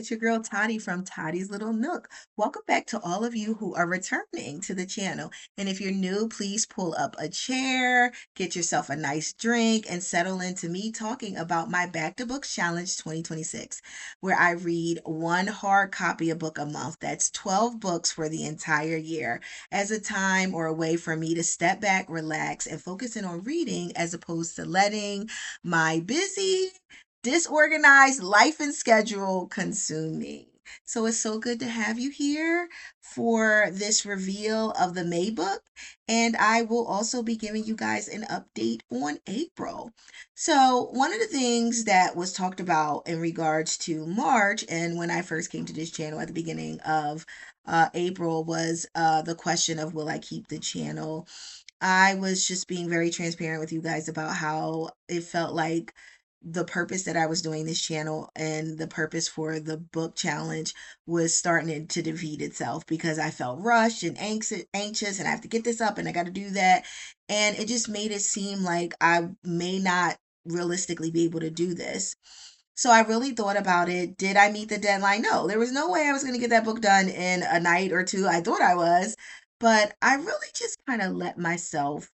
It's your girl Toddy from Toddy's Little Nook. Welcome back to all of you who are returning to the channel. And if you're new, please pull up a chair, get yourself a nice drink, and settle into me talking about my Back to Books Challenge 2026, where I read one hard copy a book a month. That's 12 books for the entire year, as a time or a way for me to step back, relax, and focus in on reading as opposed to letting my busy disorganized life and schedule consume me. So it's so good to have you here for this reveal of the May book. And I will also be giving you guys an update on April. So, one of the things that was talked about in regards to March, and when I first came to this channel at the beginning of April, was the question of will I keep the channel? I was just being very transparent with you guys about how it felt like the purpose that I was doing this channel and the purpose for the book challenge was starting to defeat itself because I felt rushed and anxious and I have to get this up and I got to do that. And it just made it seem like I may not realistically be able to do this. So I really thought about it. Did I meet the deadline? No, there was no way I was going to get that book done in a night or two. I thought I was, but I really just kind of let myself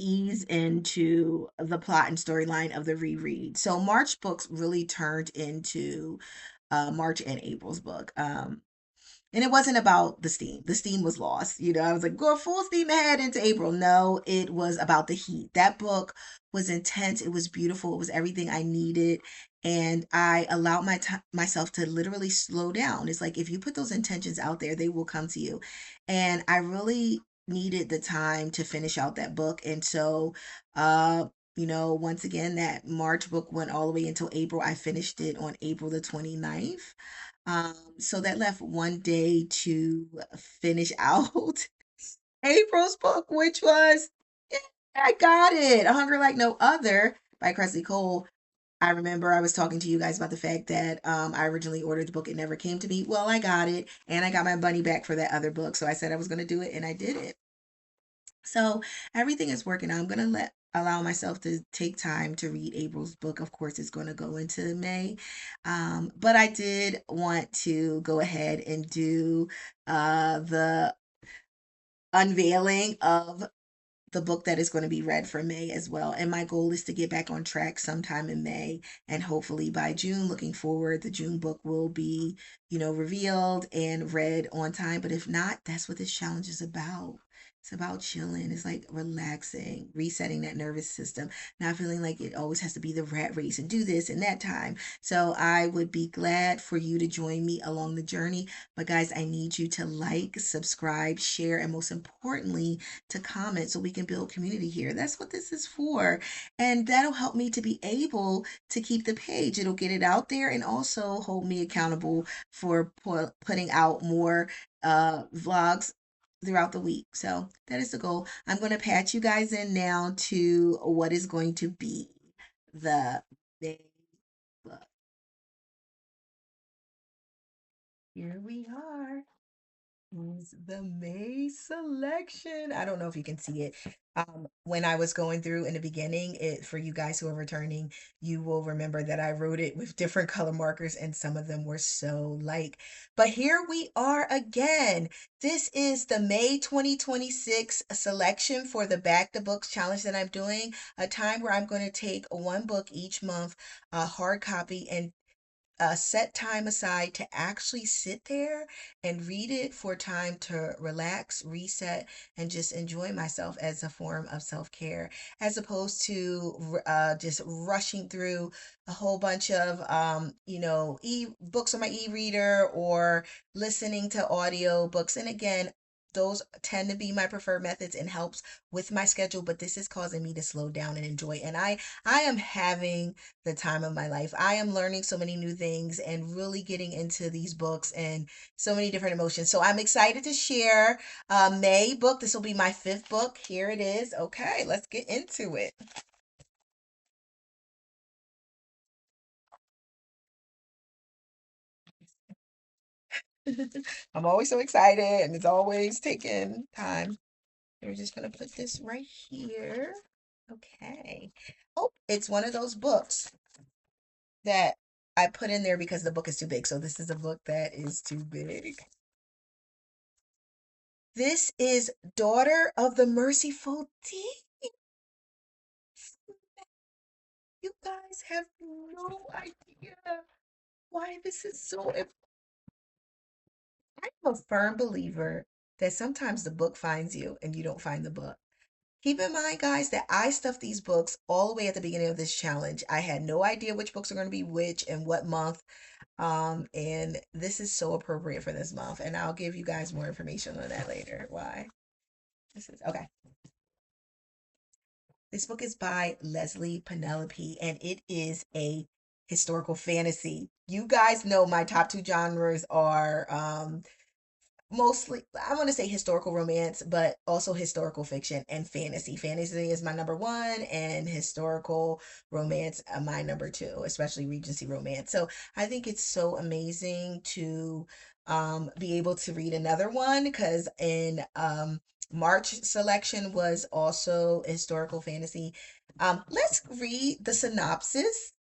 ease into the plot and storyline of the reread. So March books really turned into March and April's book. And it wasn't about the steam. The steam was lost. I was like, go full steam ahead into April. No, it was about the heat. That book was intense. It was beautiful. It was everything I needed. And I allowed myself to literally slow down. It's like if you put those intentions out there, they will come to you. And I really needed the time to finish out that book. And so, once again, that March book went all the way until April. I finished it on April the 29th. So that left one day to finish out April's book, which was, yeah, I got it, A Hunger Like No Other by Cressley Cole. I remember I was talking to you guys about the fact that I originally ordered the book. It never came to me. Well, I got it, and I got my money back for that other book. So I said I was going to do it, and I did it. So everything is working out. I'm gonna let allow myself to take time to read April's book. Of course, it's going to go into May, but I did want to go ahead and do the unveiling of the book that is going to be read for May as well. And my goal is to get back on track sometime in May, and hopefully by June, looking forward, the June book will be, revealed and read on time. But if not, that's what this challenge is about. It's about chilling. It's like relaxing, resetting that nervous system, not feeling like it always has to be the rat race and do this and that time. So I would be glad for you to join me along the journey. But guys, I need you to like, subscribe, share, and most importantly, to comment so we can build community here. That's what this is for. And that'll help me to be able to keep the page. It'll get it out there and also hold me accountable for putting out more vlogs throughout the week. So that is the goal. I'm going to patch you guys in now to what is going to be the May book. Here we are. Is the May selection. I don't know if you can see it. When I was going through in the beginning, it for you guys who are returning, you will remember that I wrote it with different color markers and some of them were so like. But here we are again. This is the May 2026 selection for the Back to Books challenge that I'm doing, a time where I'm going to take one book each month, a hard copy, and set time aside to actually sit there and read it for time to relax, reset, and just enjoy myself as a form of self care, as opposed to just rushing through a whole bunch of, books on my e reader or listening to audio books. And again, those tend to be my preferred methods and helps with my schedule, but this is causing me to slow down and enjoy. And I am having the time of my life. I am learning so many new things and really getting into these books and so many different emotions. So I'm excited to share May book. This will be my fifth book. Here it is. Okay, let's get into it. I'm always so excited and it's always taking time. We're just going to put this right here. Okay. Oh, it's one of those books that I put in there because the book is too big. So this is a book that is too big. This is Daughter of the Merciful Deep. You guys have no idea why this is so. I'm a firm believer that sometimes the book finds you and you don't find the book. Keep in mind, guys, that I stuffed these books all the way at the beginning of this challenge. I had no idea which books are going to be which and what month. And this is so appropriate for this month. And I'll give you guys more information on that later. Why? This is okay. This book is by Leslie Penelope, and it is a historical fantasy. You guys know my top two genres are mostly, I want to say historical romance, but also historical fiction and fantasy. Fantasy is my number one, and historical romance my number two, especially Regency romance. So I think it's so amazing to be able to read another one because in March selection was also historical fantasy. Let's read the synopsis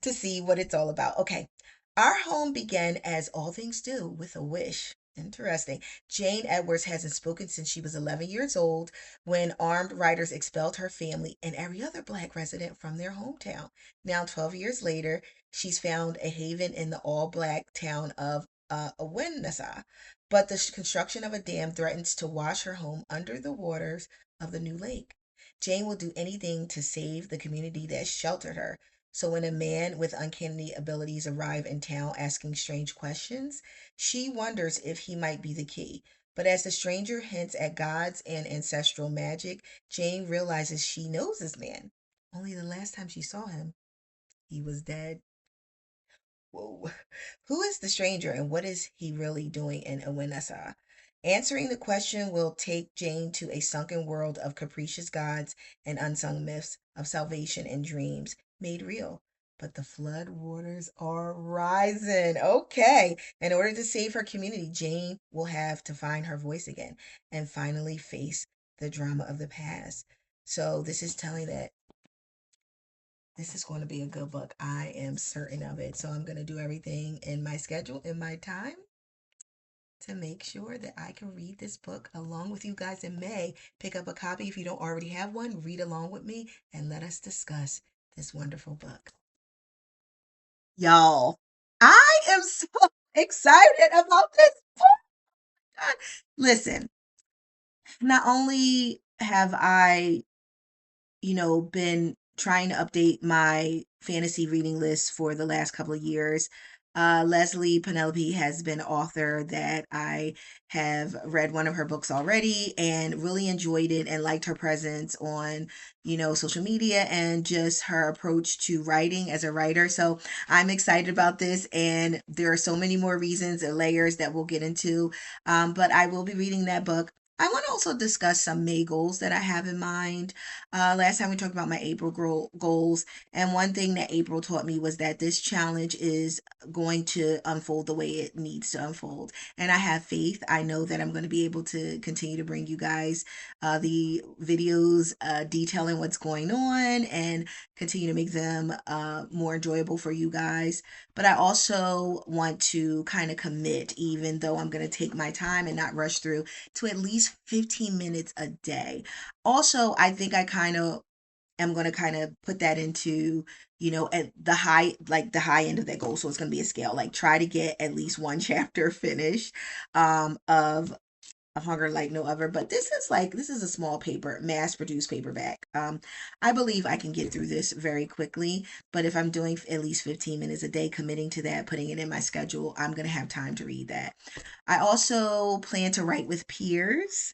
to see what it's all about. Okay. Our home began as all things do with a wish. Interesting. Jane Edwards hasn't spoken since she was 11 years old when armed riders expelled her family and every other black resident from their hometown. Now, 12 years later, she's found a haven in the all black town of Awenassa. But the construction of a dam threatens to wash her home under the waters of the new lake. Jane will do anything to save the community that sheltered her. So when a man with uncanny abilities arrive in town asking strange questions, she wonders if he might be the key. But as the stranger hints at gods and ancestral magic, Jane realizes she knows this man. Only the last time she saw him, he was dead. Whoa. Who is the stranger and what is he really doing in Awenassa? Answering the question will take Jane to a sunken world of capricious gods and unsung myths of salvation and dreams made real. But the flood waters are rising. Okay. In order to save her community, Jane will have to find her voice again and finally face the drama of the past. So this is telling that this is going to be a good book. I am certain of it. So I'm going to do everything in my schedule, in my time, to make sure that I can read this book along with you guys in May. Pick up a copy if you don't already have one. Read along with me and let us discuss this wonderful book. Y'all, I am so excited about this book. Listen, not only have I been trying to update my fantasy reading list for the last couple of years. Leslie Penelope has been an author that I have read one of her books already and really enjoyed it and liked her presence on, social media and just her approach to writing as a writer. So I'm excited about this, and there are so many more reasons and layers that we'll get into. But I will be reading that book. I want to also discuss some May goals that I have in mind. Last time we talked about my April goals, and one thing that April taught me was that this challenge is going to unfold the way it needs to unfold. And I have faith. I know that I'm going to be able to continue to bring you guys the videos detailing what's going on and continue to make them more enjoyable for you guys. But I also want to kind of commit, even though I'm going to take my time and not rush through, to at least 15 minutes a day. Also, I think I kind of am going to kind of put that into, at the high, like the high end of that goal. So it's going to be a scale, like try to get at least one chapter finished of Hunger Like No Other. But this is a small paper, mass produced paperback. I believe I can get through this very quickly, but if I'm doing at least 15 minutes a day, committing to that, putting it in my schedule, I'm going to have time to read that. I also plan to write with peers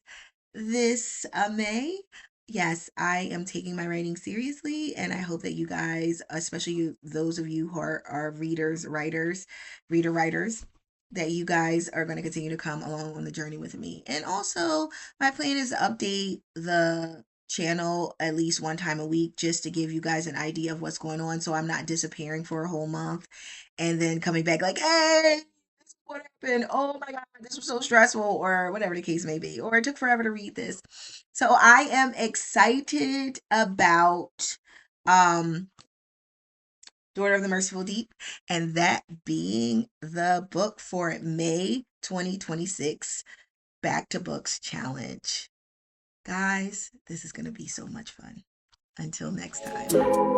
this May. Yes, I am taking my writing seriously, and I hope that you guys, especially those of you who are readers, writers, reader writers, that you guys are going to continue to come along on the journey with me. And also, my plan is to update the channel at least one time a week just to give you guys an idea of what's going on so I'm not disappearing for a whole month and then coming back like, hey, what happened? Oh my God, this was so stressful, or whatever the case may be, or it took forever to read this. So I am excited about um Daughter of the Merciful Deep, and that being the book for May 2026 Back to Books Challenge. Guys, this is going to be so much fun. Until next time.